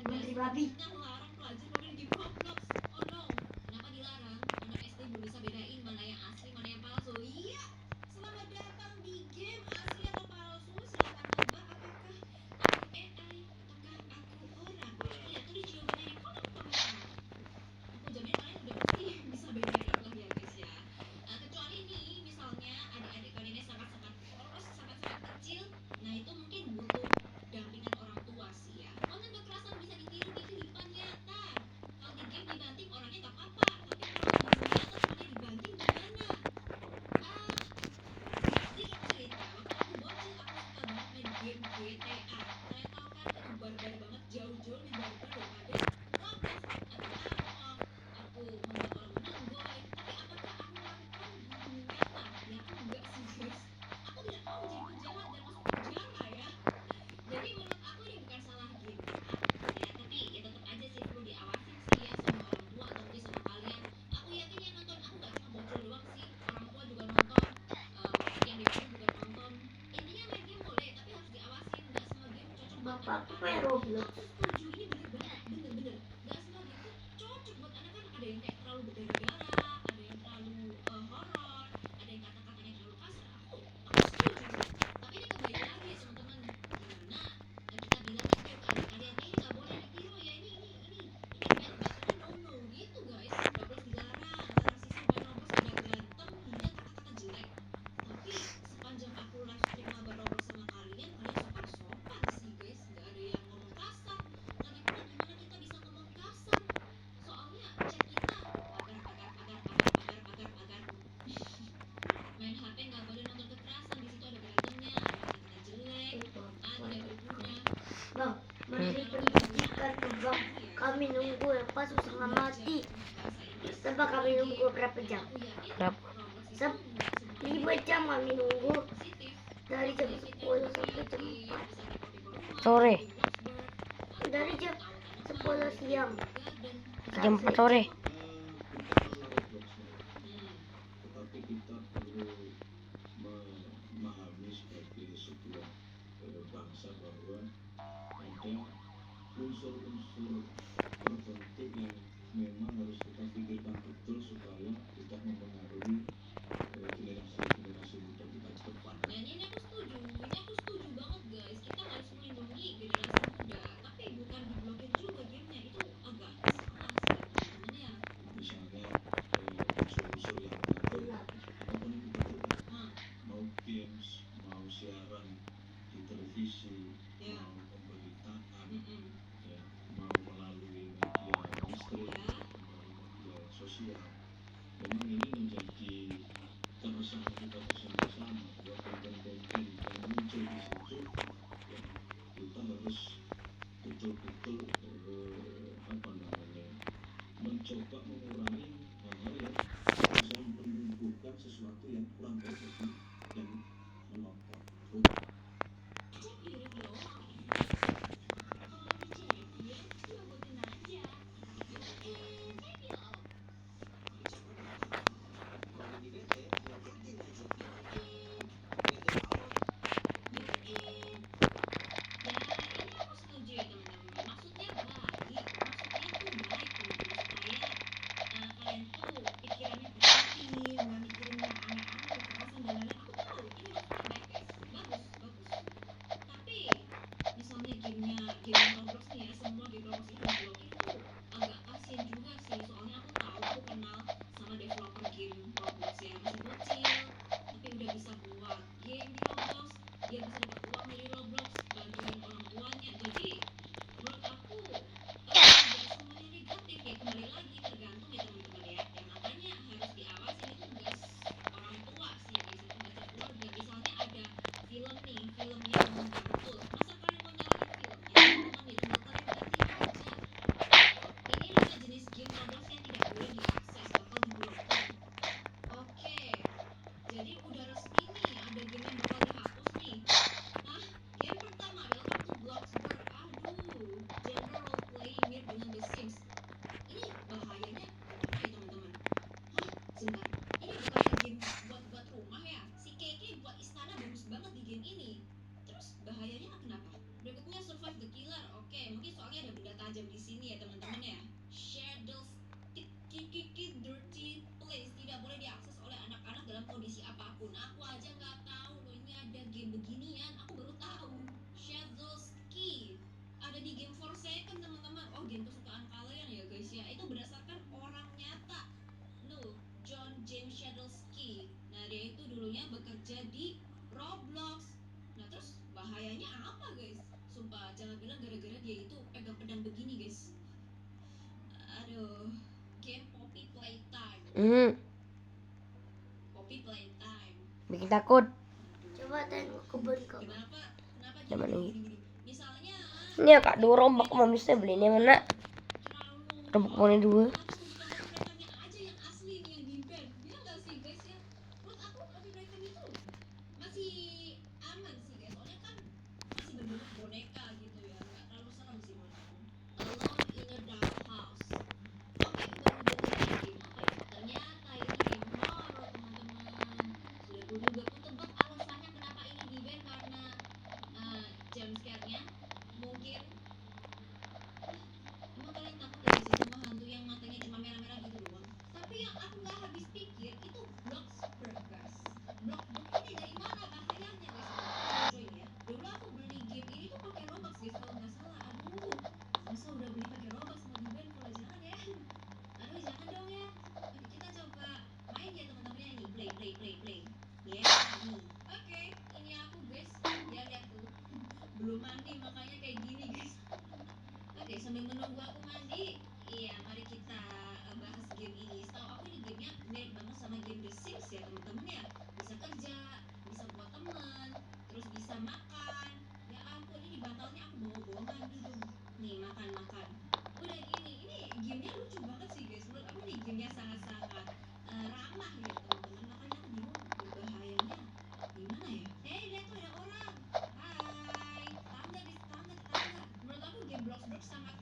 Menteri babi. Bapakku main Roblox. Bang, Menteri Pendidikan tuh bang, kami nunggu ya pas setengah mati. Coba kami nunggu berapa jam? Berapa? 5 jam kami nunggu. Dari jam 10 sampai jam 4. Sore. Dari jam 10 siang. Jam 4 sore. Tetapi kita perlu memahami sebagai sebuah bangsa bahwa ada unsur-unsur tertentu yang memang harus kita pikirkan betul supaya tidak mempengaruhi generasi muda kita ke depan. Misalnya unsur-unsur yang apapun itu mau games, mau siaran di televisi, mau pemberitaan, ya, mau melalui media mainstream, melalui media sosial. Memang ini menjadi keresahan kita bersama-sama bahwa konten-konten yang muncul di situ, ya, kita harus betul-betul mencoba mengurangi hal-hal yang bisa menumbuhkan sesuatu yang kurang baik bagi yang menonton. Oke, mungkin soalnya ada benda tajam di sini ya teman-teman ya. Shadows dirty place tidak boleh diakses oleh anak-anak dalam kondisi apapun. Aku aja nggak tahu loh ini ada game beginian. Aku baru tahu. Shadows Key ada di game Forsaken teman-teman. Oh, game kesukaan kalian ya guys ya. Itu berdasarkan orang nyata. No, John James Shadowski. Nah, dia itu dulunya bekerja di Roblox. Nah, terus bahayanya apa, guys? Sumpah, jangan bilang gara-gara dia itu pegang pedang begini, guys. Aduh, game Poppy Playtime. Poppy Playtime. Bikin takut. Coba tengok kebun kau. Kenapa? Kenapa Coba jadi nih. gini-gini? Misalnya, Ini ya kak, 2 rombak mamisnya beli ini mana? terlalu Rombak mana 2? atau mereka aja yang asli nih yang di band. Bilang nggak sih, guys ya? Menurut aku Poppy Playtime itu masih aman sih guys, soalnya kan masih berbentuk boneka gitu ya, nggak terlalu serem sih menurut aku. Alone in a Dark House. Oke, kemudian game apa ya? Ternyata ini game horror teman-teman. Sudah kuduga kutebak alasannya kenapa ini di ban karena jump scare-nya mungkin. Emang kalian takut ya sih sama hantu yang matanya cuma merah-merah gitu doang? Tapi yang aku nggak habis pikir itu Bloxburg guys. Bloxburg ini dari mana bahayanya guys? Join ya. Dulu aku beli game ini tuh pakai Robux guys kalau nggak salah. Aduh, masa udah beli pakai Robux mau di ban pula, jangan ya. Aduh jangan dong ya. Oke, kita coba main ya teman-teman ya. Ini play. Ya, nih. Oke, ini aku guys. Ya lihat tuh. Belum mandi makanya kayak gini guys. Oke, sambil menunggu aku mandi, iya mari kita bahas game ini. Setahu aku ini gamenya mirip banget sama game The Sims ya teman-teman ya. Bisa kerja, bisa buat teman, terus bisa makan. Ya ampun, ini bantalnya aku bawa-bawa mandi dong. Nih makan. Udah gini, ini gamenya lucu banget sih guys. Menurut aku nih gamenya sangat-sangat ramah ya teman-teman. Makanya aku bingung berbahayanya gimana ya. Lihat tuh ada orang. Hai, tangga. Menurut aku game Bloxburg sangat